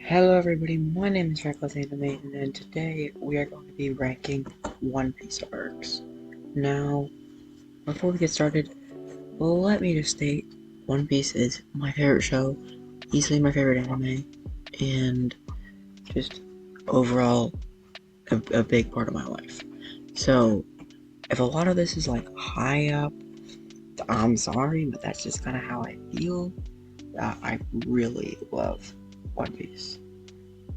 Hello everybody, my name is Reckless Animation, and today we are going to be ranking One Piece arcs. Now, before we get started, let me just state, One Piece is my favorite show, easily my favorite anime, and just overall a big part of my life. So, if a lot of this is like high up, I'm sorry, but that's just kind of how I feel. I really love One Piece.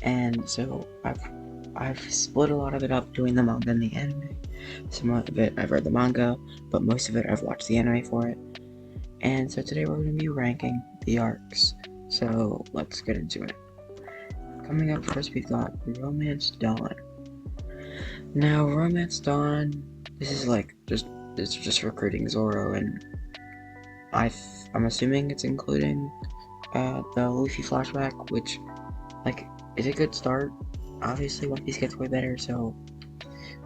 And so I've split a lot of it up doing the manga and the anime. Some of it I've read the manga, but most of it I've watched the anime for it. And so today we're going to be ranking the arcs. So let's get into it. Coming up first, we've got Romance Dawn. Now, Romance Dawn, this is like it's just recruiting Zoro, and I'm assuming it's including the Luffy flashback, which like is a good start. Obviously, One Piece gets way better, so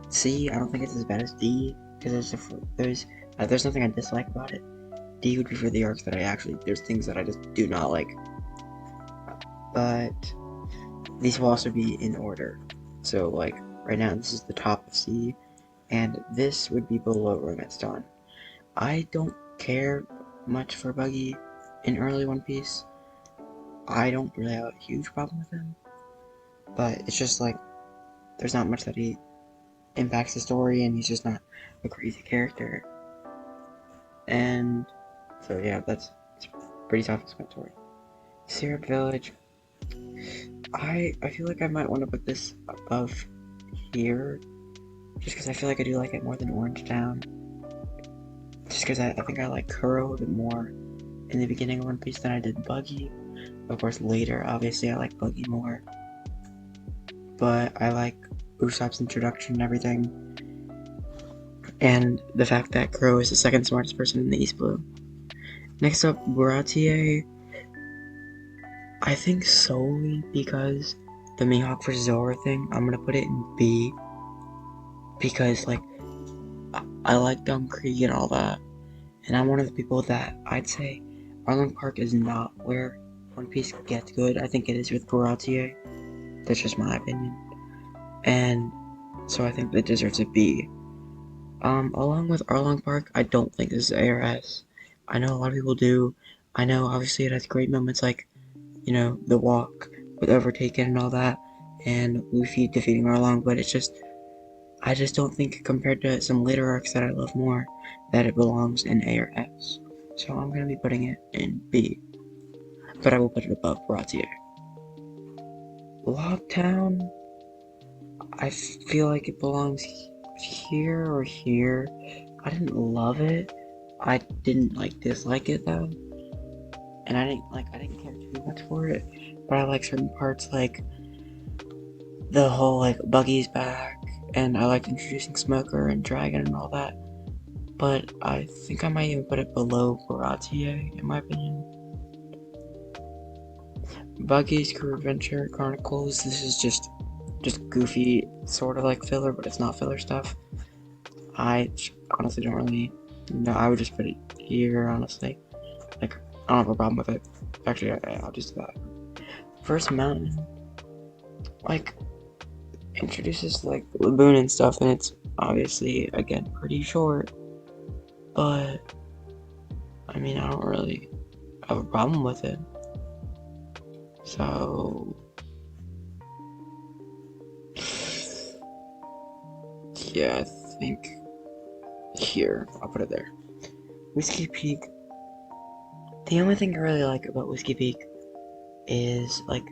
C, I don't think it's as bad as D, because there's nothing I dislike about it. D would be for the arcs that there's things that I just do not like. But these will also be in order. So, like, right now, this is the top of C, and this would be below Romance Dawn. I don't care much for Buggy in early One Piece. I don't really have a huge problem with him, but it's just like, there's not much that he impacts the story, and he's just not a crazy character. And so yeah, it's pretty self-explanatory. Syrup Village, I feel like I might want to put this above here, just because I feel like I do like it more than Orange Town. Just because I think I like Kuro a bit more in the beginning of One Piece than I did Buggy. Of course, later, obviously, I like Buggy more. But I like Usopp's introduction and everything. And the fact that Kuro is the second smartest person in the East Blue. Next up, Baratie. I think solely because the Mihawk vs. Zoro thing, I'm gonna put it in B. Because, like, I like Gum Creek and all that. And I'm one of the people that I'd say Arlong Park is not where One Piece gets good. I think it is with Baratie. That's just my opinion. And so I think it deserves a B. Along with Arlong Park, I don't think this is ARS. I know a lot of people do. I know obviously it has great moments like, you know, the walk with Overtaken and all that, and Luffy defeating Arlong, but I just don't think compared to some later arcs that I love more, that it belongs in A or S. So I'm gonna be putting it in B, but I will put it above Baratie. Locktown, I feel like it belongs here or here. I didn't love it. I didn't like dislike it though, and I didn't care too much for it. But I like certain parts, like the whole like Buggy's back, and I liked introducing Smoker and Dragon and all that. But I think I might even put it below Baratie in my opinion. Buggy's Crew Adventure Chronicles. This is just goofy, sort of like filler, but it's not filler stuff. I honestly don't really know. I would just put it here, honestly. Like, I don't have a problem with it. Actually, I'll just do that. First Mountain, like, introduces, like, Laboon and stuff, and it's obviously, again, pretty short. But, I mean, I don't really have a problem with it. So, yeah, I think here, I'll put it there. Whiskey Peak, the only thing I really like about Whiskey Peak is, like,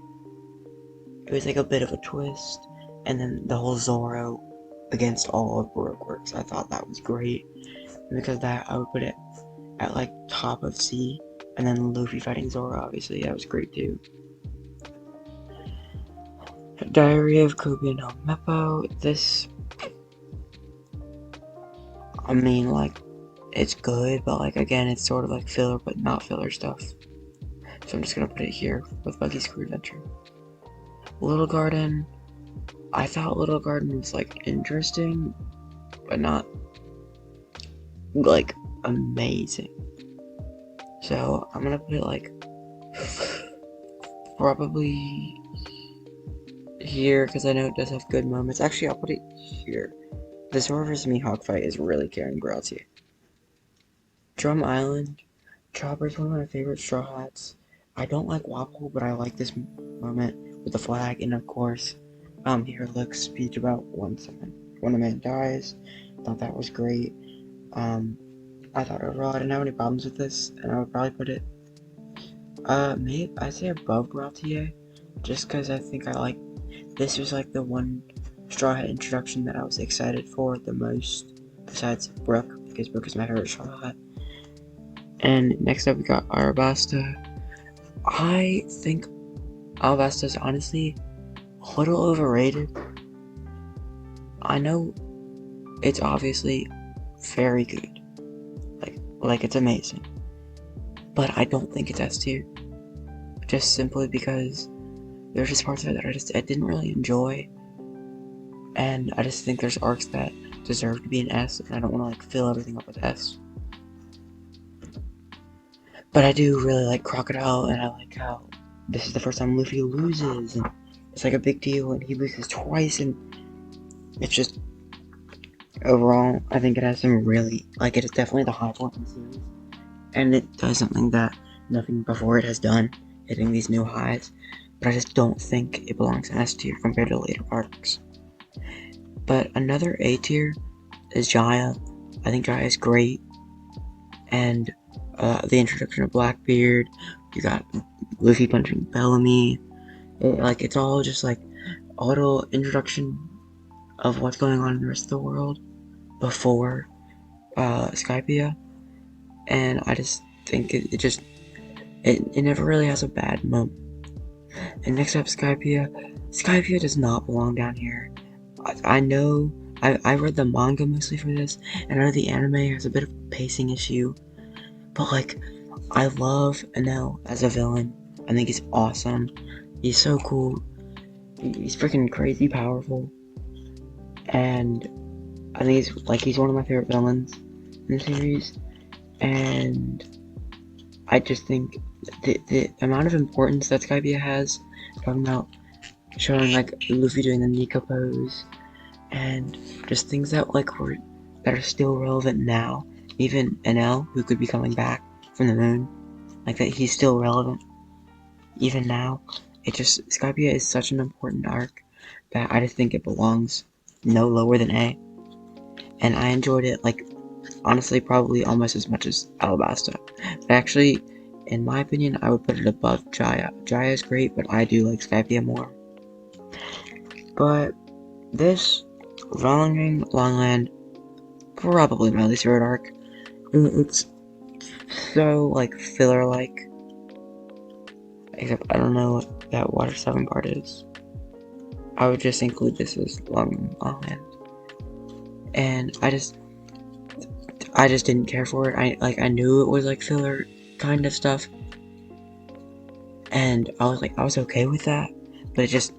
it was like a bit of a twist, and then the whole Zoro against all of Baroque Works, I thought that was great, and because of that, I would put it at, like, top of C, and then Luffy fighting Zoro, obviously, that was great too. Diary of Kobe no Meppo, this, I mean, like, it's good, but, like, again, it's sort of like filler, but not filler stuff. So I'm just gonna put it here with Buggy's Crew Adventure. Little Garden, I thought Little Garden was like interesting, but not like amazing. So I'm gonna put it like probably here because I know it does have good moments. Actually, I'll put it here. The Zora vs. Mihawk fight is really carrying Gratia. Drum Island. Chopper's one of my favorite Straw Hats. I don't like Wobble, but I like this moment with the flag, and of course, here Luke's speech about when a man dies. Thought that was great. I thought overall I didn't have any problems with this, and I would probably put it, maybe I'd say above Gratia, just because I think this was like the one Straw Hat introduction that I was excited for the most, besides Brooke, because Brooke is my favorite Straw Hat. And next up we got Arabasta. I think Arabasta is honestly a little overrated. I know it's obviously very good, like it's amazing, but I don't think it's S tier, just simply because there's just parts of it that I didn't really enjoy, and I just think there's arcs that deserve to be an S, and I don't want to like fill everything up with S. But I do really like Crocodile, and I like how this is the first time Luffy loses, and it's like a big deal, and he loses twice, and it's just, overall, I think it has some really, like, it is definitely the high point in the series, and it does something that nothing before it has done, hitting these new highs, but I just don't think it belongs in S tier compared to later arcs. But another A tier is Jaya. I think Jaya is great, and the introduction of Blackbeard, you got Luffy punching Bellamy, it's all just like a little introduction of what's going on in the rest of the world before Skypiea, and I just think it never really has a bad moment. And next up, Skypiea. Skypiea does not belong down here. I know, I read the manga mostly for this, and I know the anime has a bit of a pacing issue, but like, I love Enel as a villain. I think he's awesome. He's so cool. He's freaking crazy powerful, and I think he's one of my favorite villains in the series. And I just think the amount of importance that Skypiea has, talking about showing like Luffy doing the Nika pose, and just things that that are still relevant now. Even Enel, who could be coming back from the moon, like that he's still relevant even now. Skypiea is such an important arc that I just think it belongs no lower than A. And I enjoyed it, like, honestly, probably almost as much as Alabasta. But actually, in my opinion, I would put it above Jaya. Jaya is great, but I do like Skypiea more. But this Rolling Longland, probably my least favorite arc. It's so like filler-like. Except I don't know what that Water 7 part is. I would just include this as Longland. And I just didn't care for it. I knew it was like filler kind of stuff, and I was okay with that. But it just,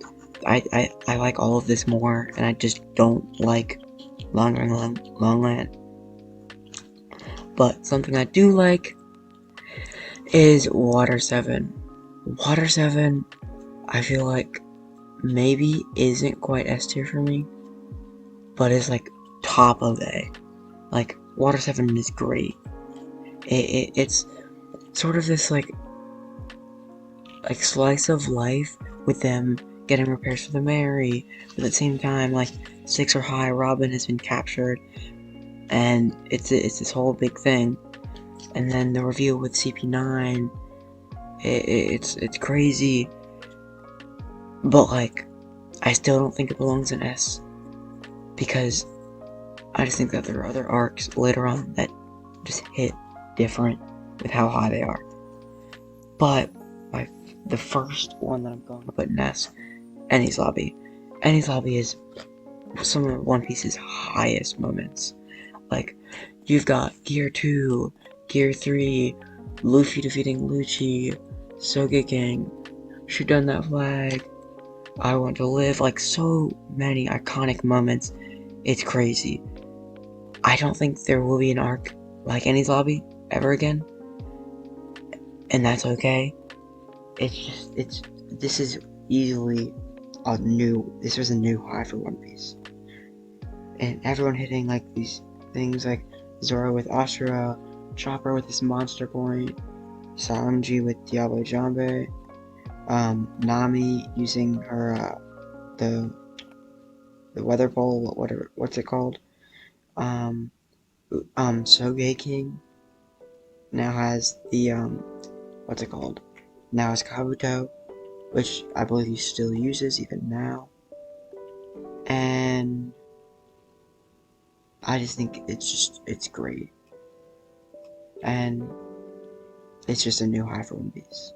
I like all of this more, and I just don't like Longland. But something I do like is Water 7. Water 7, I feel like maybe isn't quite S tier for me, but is like top of A. Like, Water 7 is great. It's sort of this like slice of life with them getting repairs for the Mary, but at the same time, like, stakes are high, Robin has been captured, and it's this whole big thing. And then the reveal with CP9, it's crazy, but like, I still don't think it belongs in S, because I just think that there are other arcs later on that just hit different with how high they are. But the first one that I'm going to put in S, Enies Lobby. Enies Lobby is some of One Piece's highest moments. Like, you've got Gear 2, Gear 3, Luffy defeating Lucci, Sogeking, shoot down that flag, I want to live, like so many iconic moments. It's crazy. I don't think there will be an arc like Enies Lobby ever again, and that's okay. This is easily this was a new high for One Piece. And everyone hitting like these things like Zoro with Ashura, Chopper with his monster point, Sanji with Diablo Jambe, Nami using her the weather pole, what's it called? Sogeking now has the what's it called? Now has Kabuto, which I believe he still uses even now. And I just think it's great. And it's just a new high for One Piece.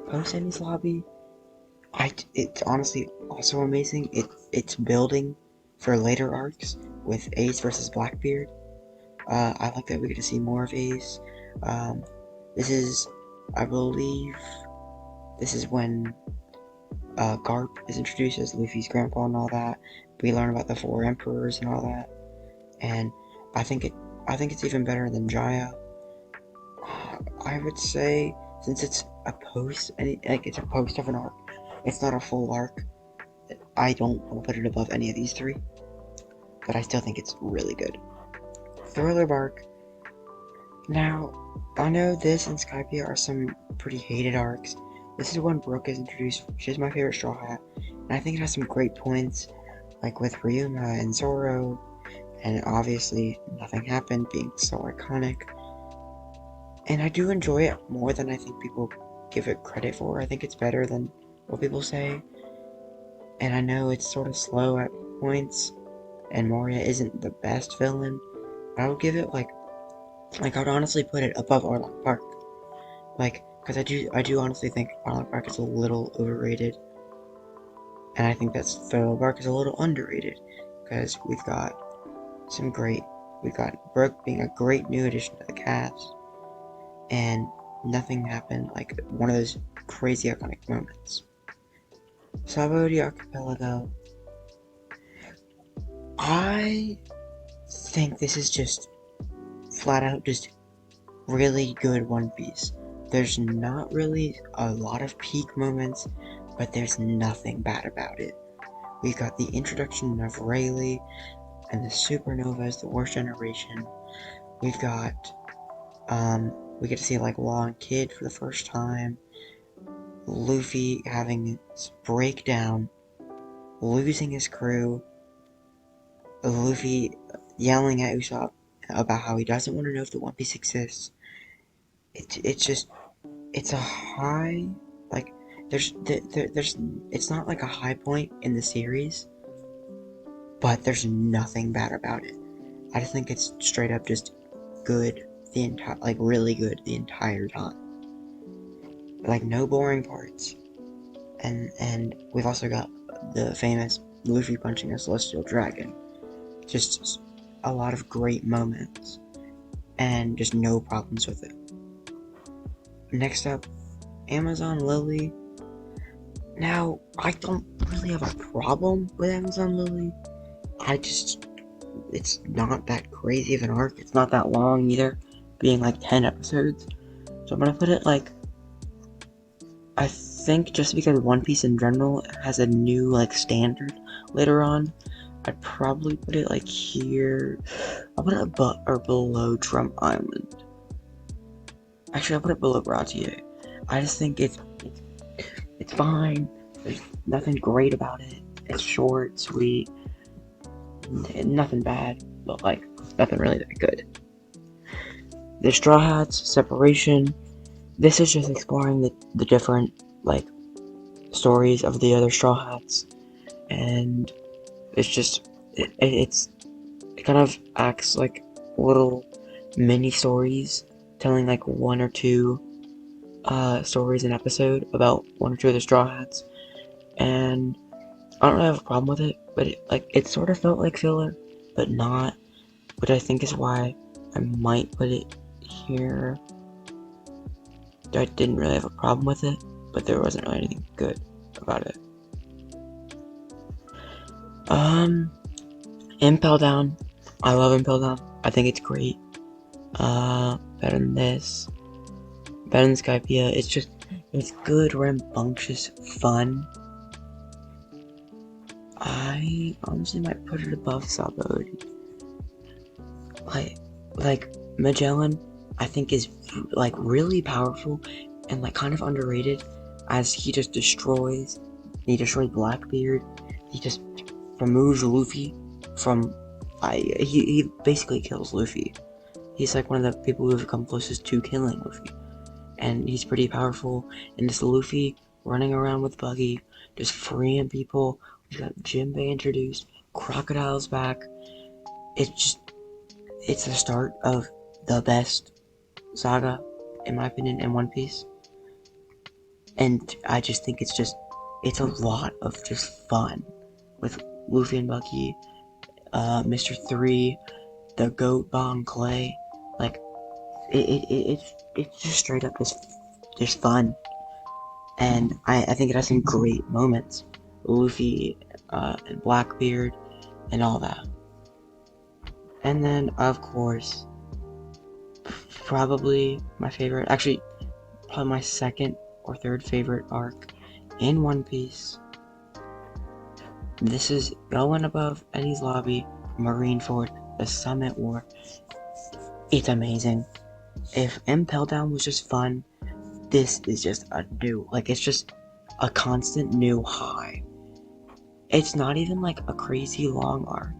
Post Enies Lobby, it's honestly also amazing. It's building for later arcs with Ace versus Blackbeard. I like that we get to see more of Ace. This is, I believe, this is when Garp is introduced as Luffy's grandpa and all that. We learn about the 4 emperors and all that, and I think it's even better than Jaya. I would say, since it's a post, it's a post of an arc, it's not a full arc. I don't want to put it above any of these 3, but I still think it's really good. Thriller Bark. Now, I know this and Skypiea are some pretty hated arcs. This is when Brook is introduced. She's my favorite Straw Hat, and I think it has some great points, like with Ryuma and Zoro, and obviously nothing happened being so iconic. And I do enjoy it more than I think people give it credit for. I think it's better than what people say. And I know it's sort of slow at points, and Moria isn't the best villain, but I would give it like I would honestly put it above Orlok Park. Like, because I do honestly think Orlok Park is a little overrated. And I think that Thriller Bark is a little underrated. Because we've got Brook being a great new addition to the cast. And nothing happened, like one of those crazy iconic moments. Sabaody Archipelago. I think this is just flat out just really good One Piece. There's not really a lot of peak moments, but there's nothing bad about it. We've got the introduction of Rayleigh and the supernovas, the worst generation. We've got we get to see like Law and Kid for the first time. Luffy having his breakdown, losing his crew. Luffy yelling at Usopp about how he doesn't want to know if the One Piece exists. It's a high, like there's it's not like a high point in the series, but there's nothing bad about it. I just think it's straight up just good the entire, like really good the entire time. Like no boring parts. And we've also got the famous Luffy punching a celestial dragon. Just a lot of great moments and just no problems with it. Next up, Amazon Lily. Now, I don't really have a problem with Amazon Lily. It's not that crazy of an arc. It's not that long either, being like 10 episodes. So I'm gonna put it like, I think just because One Piece in general has a new like standard later on, I'd probably put it like here. I'll put it above or below Drum Island. Actually, I'll put it below Bratier. I just think it's fine. There's nothing great about it. It's short, sweet, nothing bad, but like nothing really that good. The Straw Hats separation. This is just exploring the different like stories of the other Straw Hats, and it's just it kind of acts like little mini stories, telling like 1 or 2 stories an episode about 1 or 2 of the Straw Hats, and I don't really have a problem with it, but it sort of felt like filler, but not, which I think is why I might put it here. I didn't really have a problem with it, but there wasn't really anything good about it. Impel Down. I love Impel Down. I think it's great. Better than this. Better than Skypiea. It's good, rambunctious fun. I honestly might put it above Sabod. Like Magellan, I think is like really powerful and like kind of underrated, as he just destroys. He destroys Blackbeard. He just removes Luffy from. He basically kills Luffy. He's like one of the people who have come closest to killing Luffy, and he's pretty powerful. And it's Luffy running around with Buggy, just freeing people. We got Jinbei introduced. Crocodile's back. It's the start of the best saga, in my opinion, in One Piece. And I just think it's a lot of just fun with Luffy and Bucky, Mr. 3, the Goat Bon Clay. Like, it's just straight up just fun. And I think it has some great moments. Luffy, and Blackbeard, and all that. And then, of course, probably my favorite, actually, probably my second or third favorite arc in One Piece. This is going above Enies Lobby, Marineford, the Summit War. It's amazing. If Impel Down was just fun, this is just a new, like, it's just a constant new high. It's not even like a crazy long arc,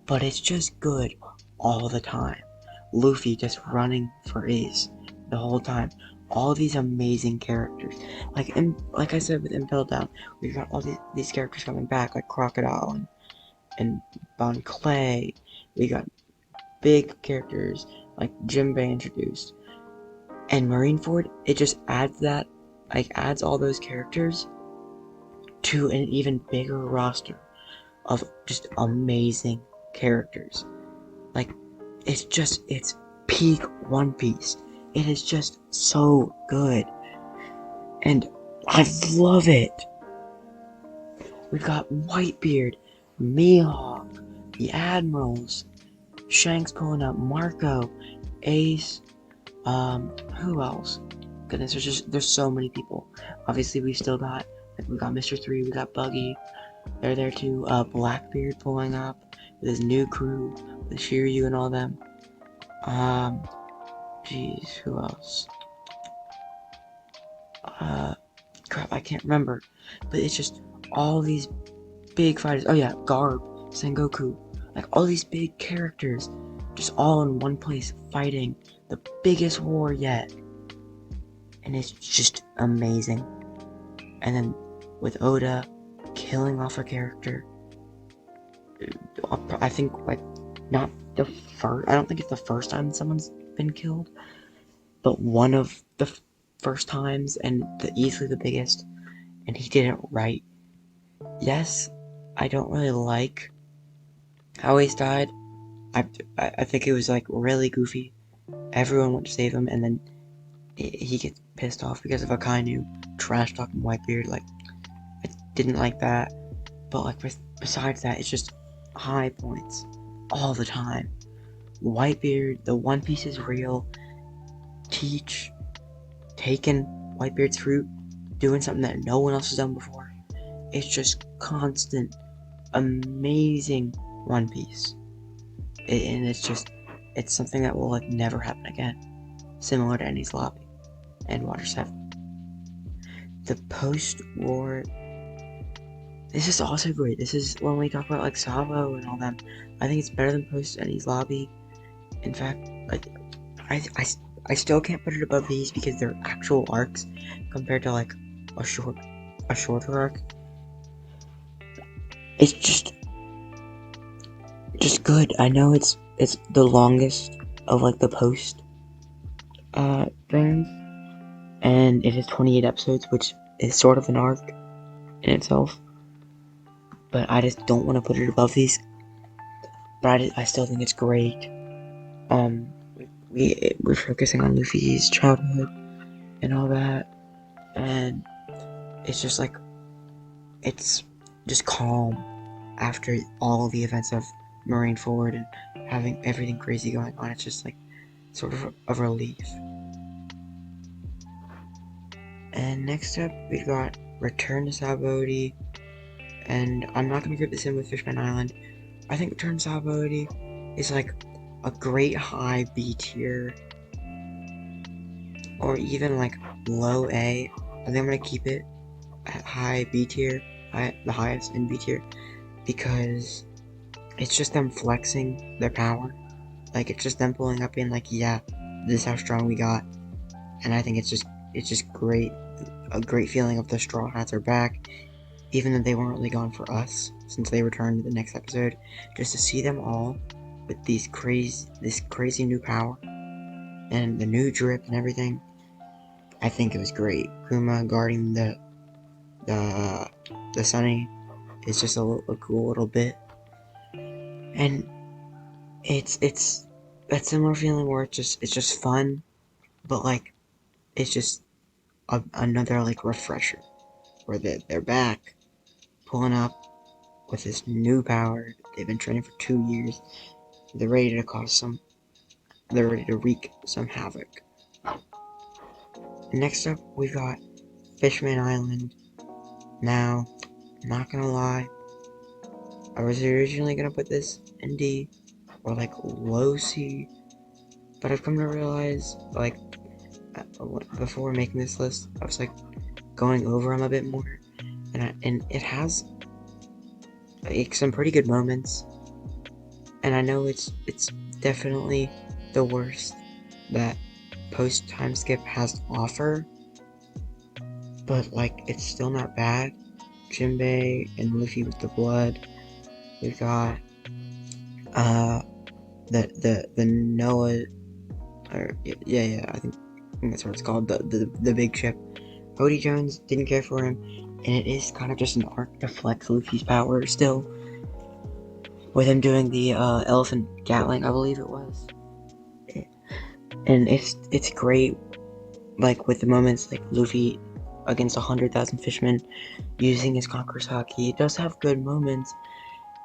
but it's just good all the time. Luffy just running for Ace the whole time. All these amazing characters. Like I said with Impel Down, we've got all these characters coming back, like Crocodile and Bon Clay. We got big characters like Jinbei introduced. And Marineford, it just adds that, like adds all those characters to an even bigger roster of just amazing characters. Like, it's peak One Piece. It is just so good. And I love it. We've got Whitebeard, Mihawk, the Admirals, Shanks pulling up, Marco, Ace, who else? Goodness, there's so many people. Obviously, we got Mr. 3, we got Buggy. They're there too. Blackbeard pulling up with his new crew, with Shiryu and all them. Jeez, who else? Crap, I can't remember. But it's just all these big fighters. Oh yeah, Garb, Sengoku, like all these big characters, just all in one place fighting the biggest war yet. And it's just amazing. And then with Oda killing off a character, I think like not the first. I don't think it's the first time someone's been killed, but one of the first times, and easily the biggest. And he did it right. Yes, I don't really like how Ace died. I think it was like really goofy. Everyone went to save him, and then he gets pissed off because of Akainu trash talking Whitebeard. Like, I didn't like that. But like besides that, it's just high points all the time. Whitebeard, the One Piece is real. Teach, taking Whitebeard's fruit, doing something that no one else has done before. It's just constant, amazing One Piece. And it's something that will like never happen again. Similar to Enies Lobby and Water 7. The post-war, this is also great. This is when we talk about like Sabo and all them. I think it's better than post Enies Lobby. In fact, like I still can't put it above these because they're actual arcs compared to like a shorter arc. It's just good. I know it's the longest of like the post things, and it has 28 episodes, which is sort of an arc in itself. But I just don't want to put it above these. But I still think it's great. We're focusing on Luffy's childhood and all that, and it's just like, it's just calm. after all the events of Marineford and having everything crazy going on. It's just like sort of a relief. And next up, we got Return to Sabaody, and I'm not gonna group this in with Fishman Island. I think Return to Sabaody is like a great high B tier, or even like low A. I think I'm gonna keep it at high B tier, the highest in B tier, because it's just them flexing their power. Like, it's just them pulling up being like, yeah, this is how strong we got. And I think it's just great, a great feeling of the Straw Hats are back, even though they weren't really gone for us, since they returned to the next episode. Just to see them all with this crazy new power, and the new drip and everything, I think it was great. Kuma guarding the Sunny is just a cool little bit. And it's that similar feeling where it's just fun, but like it's just another like refresher where they're back pulling up with this new power. They've been training for 2 years. They're ready to wreak some havoc. Next up, we got Fishman Island. Now, not gonna lie, I was originally gonna put this in D or like low C, but I've come to realize, like, before making this list, I was like going over them a bit more, and it has like some pretty good moments, and I know it's definitely the worst that post time skip has to offer, but like it's still not bad. Jinbei and Luffy with the blood. We've got the Noah, or yeah, I think that's what it's called, the big ship. Odie Jones didn't care for him, and it is kind of just an arc to flex Luffy's power still, with him doing the elephant Gatling, I believe it was. And it's great, like with the moments like Luffy against 100,000 fishmen using his Conqueror's Haki. It does have good moments.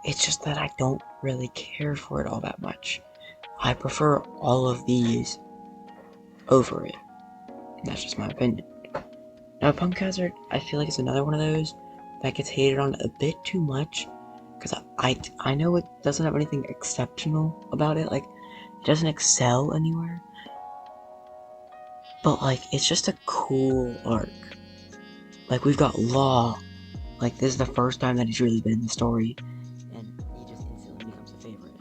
It's just that I don't really care for it all that much. I prefer all of these over it. That's just my opinion. Now, Punk Hazard, I feel like it's another one of those that gets hated on a bit too much, because I know it doesn't have anything exceptional about it. Like, it doesn't excel anywhere. But like, it's just a cool arc. Like, we've got Law. Like, this is the first time that he's really been in the story, and he just instantly becomes a favorite.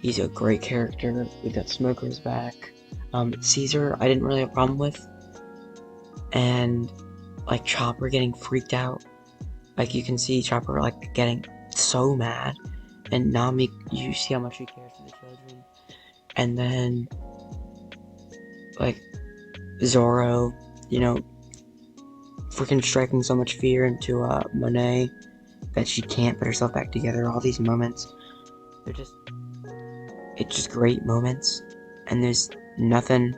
He's a great character. We've got Smoker's back. Caesar, I didn't really have a problem with. And, like, Chopper getting freaked out. Like, you can see Chopper, like, getting so mad. And Nami, you see how much he cares for the children. And then, like, Zoro, you know, freaking striking so much fear into Monet that she can't put herself back together. All these moments, it's just great moments, and there's nothing,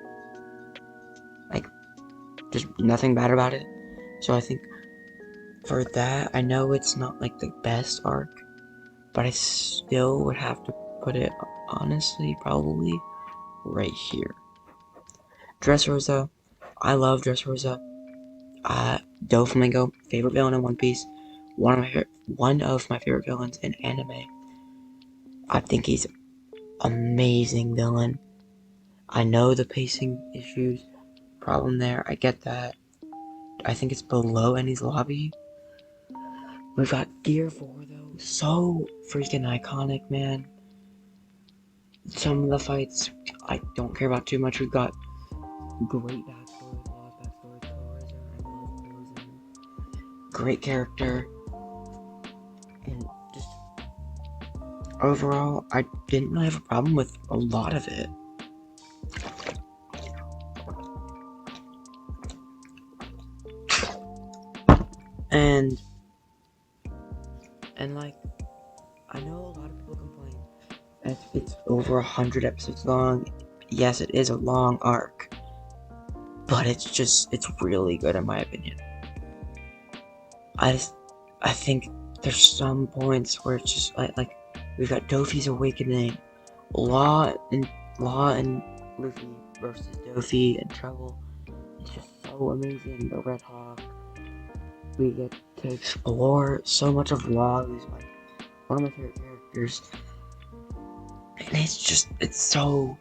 like, just nothing bad about it. So I think for that, I know it's not like the best arc, but I still would have to put it, honestly, probably right here. Dressrosa, I love Dressrosa. Doflamingo, favorite villain in One Piece. One of my favorite villains in anime. I think he's an amazing villain. I know the pacing issues, problem there. I get that. I think it's below Enies Lobby. We've got Gear 4 though. So freaking iconic, man. Some of the fights I don't care about too much. We've got great backstories, Law's backstory, Corazon. I love Corazon. Great character. And just overall, I didn't really have a problem with a lot of it. And like, I know a lot of people complain that it's over 100 episodes long. Yes, it is a long arc, but it's really good in my opinion. I think there's some points where it's just like we've got Dofi's awakening, Law and Luffy versus Dofi and Trouble. It's just so amazing. The Red Hawk. We get to explore so much of Law, who's like one of my favorite characters, and it's so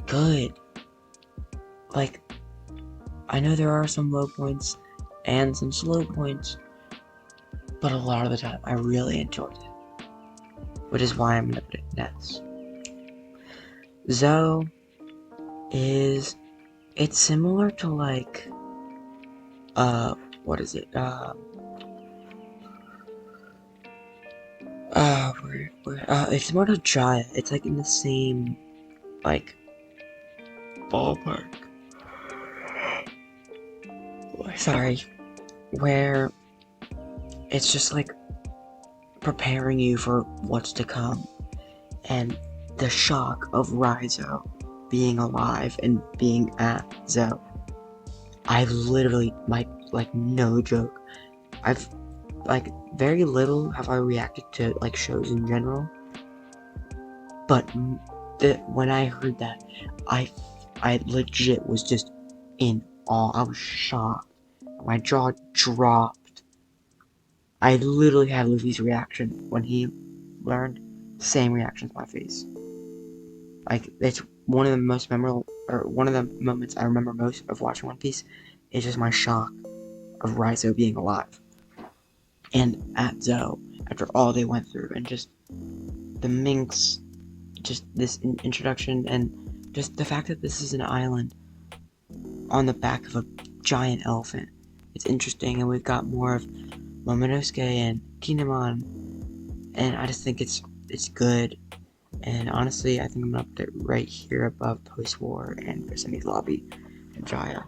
good. Like, I know there are some low points and some slow points, but a lot of the time I really enjoyed it, which is why I'm gonna put it next. Zoe is, it's similar to like, what is it, it's similar to Jaya. It's like in the same, like, ballpark. Sorry. Where it's just like preparing you for what's to come, and the shock of Raizo being alive and being at Zoe. I literally, like, no joke, I've, like, very little have I reacted to, like, shows in general, but when I heard that, I legit was just in awe. I was shocked. My jaw dropped. I literally had Luffy's reaction when he learned. Same reaction to my face. Like, it's one of the most memorable, or one of the moments I remember most of watching One Piece is just my shock of Raizo being alive. And at Zoe, after all they went through, and just the Minks, just this introduction, and just the fact that this is an island on the back of a giant elephant. It's interesting, and we've got more of Momonosuke and Kinemon, and I just think it's good. And honestly, I think I'm gonna put it right here above Post-War and Yosemite Lobby and Jaya.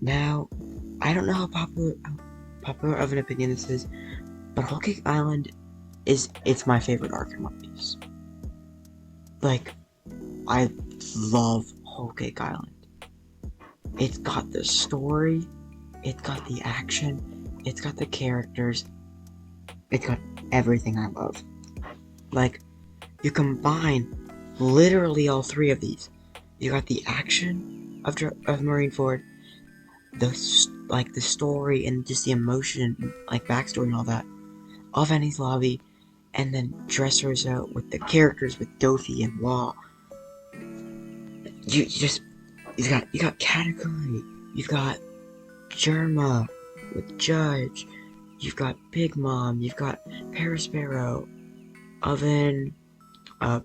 Now, I don't know how popular of an opinion this is, but Whole Cake Island it's my favorite arc in One Piece. Like, I love Whole Cake Island. It's got the story, it's got the action, it's got the characters, it's got everything I love. Like, you combine literally all three of these. You got the action of Marineford, the story and just the emotion, like backstory and all that, of Enies Lobby, and then Dressrosa with the characters with Dofi and Law. You got Katakuri, you've got Germa with Judge, you've got Big Mom, you've got Perospero, Oven,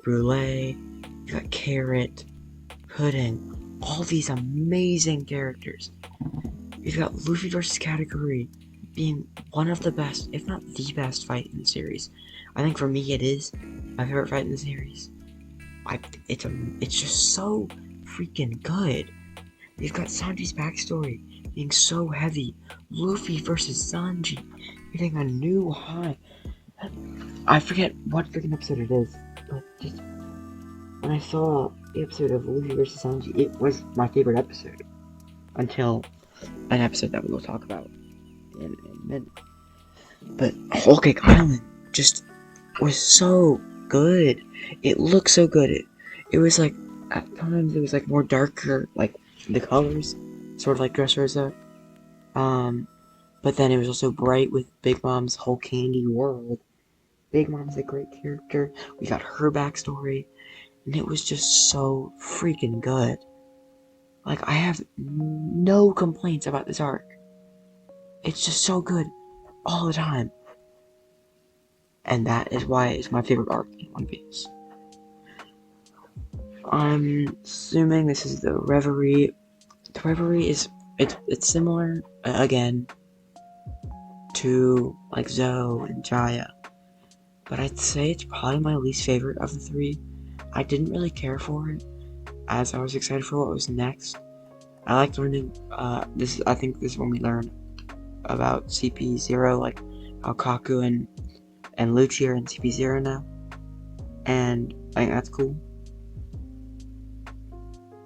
Brulee, you got Carrot, Pudding, all these amazing characters. You've got Luffy versus Katakuri being one of the best, if not the best fight in the series. I think for me it is my favorite fight in the series. It's just so freaking good. You've got Sanji's backstory being so heavy. Luffy versus Sanji hitting a new high. I forget what freaking episode it is, but just when I saw the episode of Luffy versus Sanji, it was my favorite episode. Until an episode that we will talk about in a minute. But Whole Cake Island just was so good. It looked so good. It was like, at times it was like more darker, like the colors, sort of like Dressrosa. But then it was also bright with Big Mom's whole candy world. Big Mom's a great character. We got her backstory, and it was just so freaking good. Like, I have no complaints about this arc. It's just so good all the time. And that is why it's my favorite arc in One Piece. I'm assuming this is the Reverie. The Reverie is, it's similar, again, to, like, Zoe and Jaya. But I'd say it's probably my least favorite of the three. I didn't really care for it, as I was excited for what was next. I liked learning, I think this is when we learn about CP0, like how Kaku and Lucci are in CP0 now. And I think that's cool.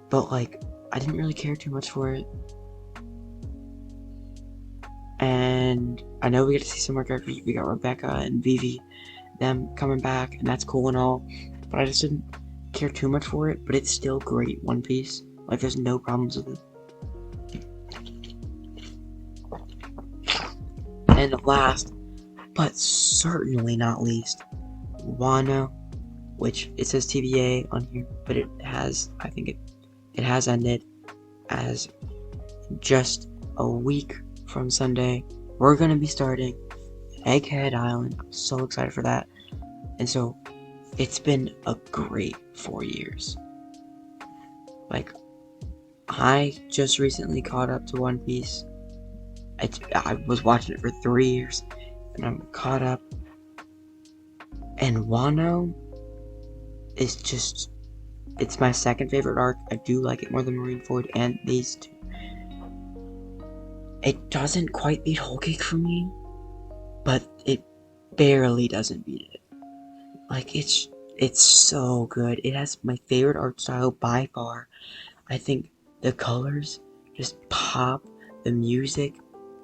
But, like, I didn't really care too much for it. And and I know we get to see some more characters. We got Rebecca and Vivi, them coming back, and that's cool and all, but I just didn't care too much for it. But it's still great One Piece. Like, there's no problems with it. And last, but certainly not least, Wano, which it says TVA on here, but it has, I think it has ended as just a week from Sunday. We're gonna be starting Egghead Island. I'm so excited for that. And so it's been a great 4 years. Like, I just recently caught up to One Piece. I was watching it for 3 years, and I'm caught up. And Wano is just, it's my second favorite arc. I do like it more than Marineford and these two. It doesn't quite beat Whole Cake for me, but it barely doesn't beat it. Like, it's so good. It has my favorite art style by far. I think the colors just pop. The music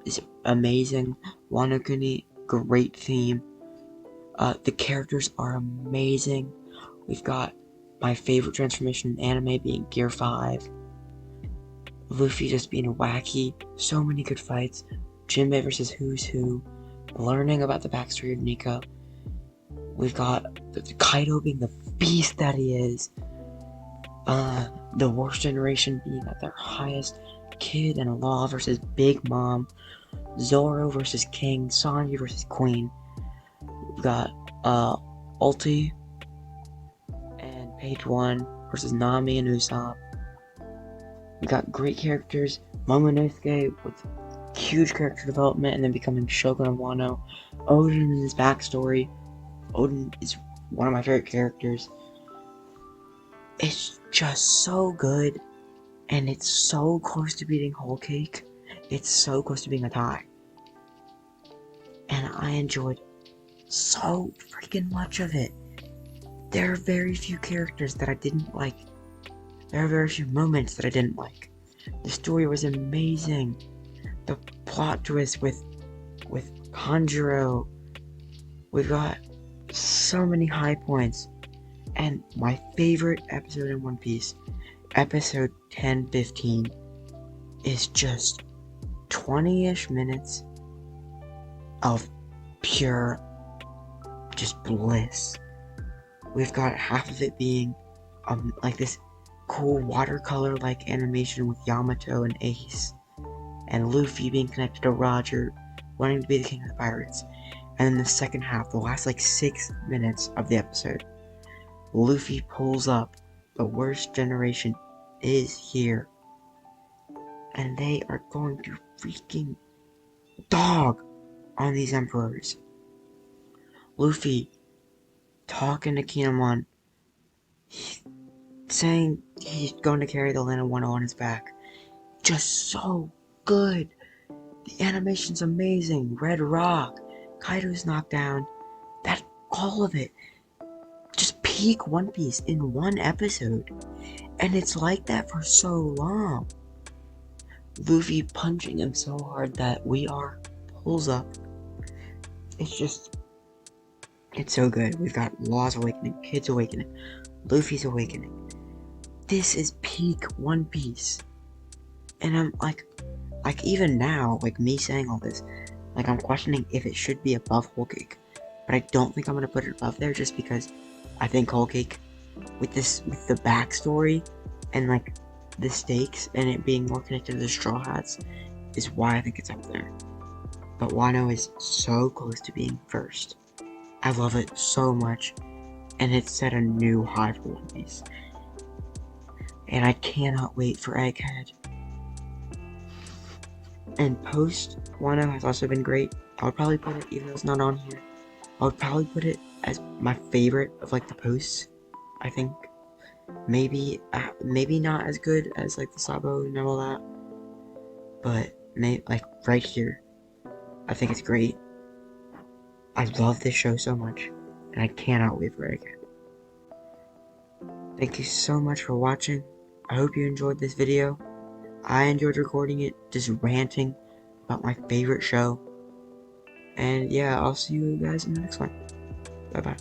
is amazing. Wano Kuni, great theme. The characters are amazing. We've got my favorite transformation in anime being Gear 5. Luffy just being wacky. So many good fights. Jinbei versus Who's Who. Learning about the backstory of Nika. We've got Kaido being the beast that he is. The worst generation being at their highest. Kid and Law versus Big Mom. Zoro versus King. Sanji versus Queen. We've got Ulti and Page 1 versus Nami and Usopp. We got great characters. Momonosuke with huge character development and then becoming Shogun of Wano. Odin and his backstory. Odin is one of my favorite characters. It's just so good, and it's so close to beating Whole Cake. It's so close to being a tie. And I enjoyed so freaking much of it. There are very few characters that I didn't like. There are very few moments that I didn't like. The story was amazing. The plot twist with Hanjiro. We've got so many high points. And my favorite episode in One Piece, episode 10-15, is just 20-ish minutes of pure just bliss. We've got half of it being like this cool watercolor like animation with Yamato and Ace, and Luffy being connected to Roger, wanting to be the king of the pirates. And then the second half, the last like 6 minutes of the episode, Luffy pulls up, the worst generation is here, and they are going to freaking dog on these emperors. Luffy talking to Kinemon, saying he's going to carry the land of Wano on his back. Just so good. The animation's amazing. Red Rock, Kaido's knocked down. That, all of it. Just peak One Piece in one episode. And it's like that for so long. Luffy punching him so hard that We Are pulls up. It's just, it's so good. We've got Law's awakening, Kid's awakening, Luffy's awakening. This is peak One Piece. And I'm like even now, like me saying all this, like I'm questioning if it should be above Whole Cake. But I don't think I'm gonna put it above there just because I think Whole Cake, with the backstory and like the stakes and it being more connected to the Straw Hats, is why I think it's up there. But Wano is so close to being first. I love it so much, and it's set a new high for One Piece. And I cannot wait for Egghead. And Post Wano has also been great. I would probably put it, even though it's not on here, I would probably put it as my favorite of like the posts. I think maybe not as good as like the Sabo and all that, but like right here, I think it's great. I love this show so much, and I cannot wait for it again. Thank you so much for watching. I hope you enjoyed this video. I enjoyed recording it, just ranting about my favorite show. And yeah, I'll see you guys in the next one. Bye bye.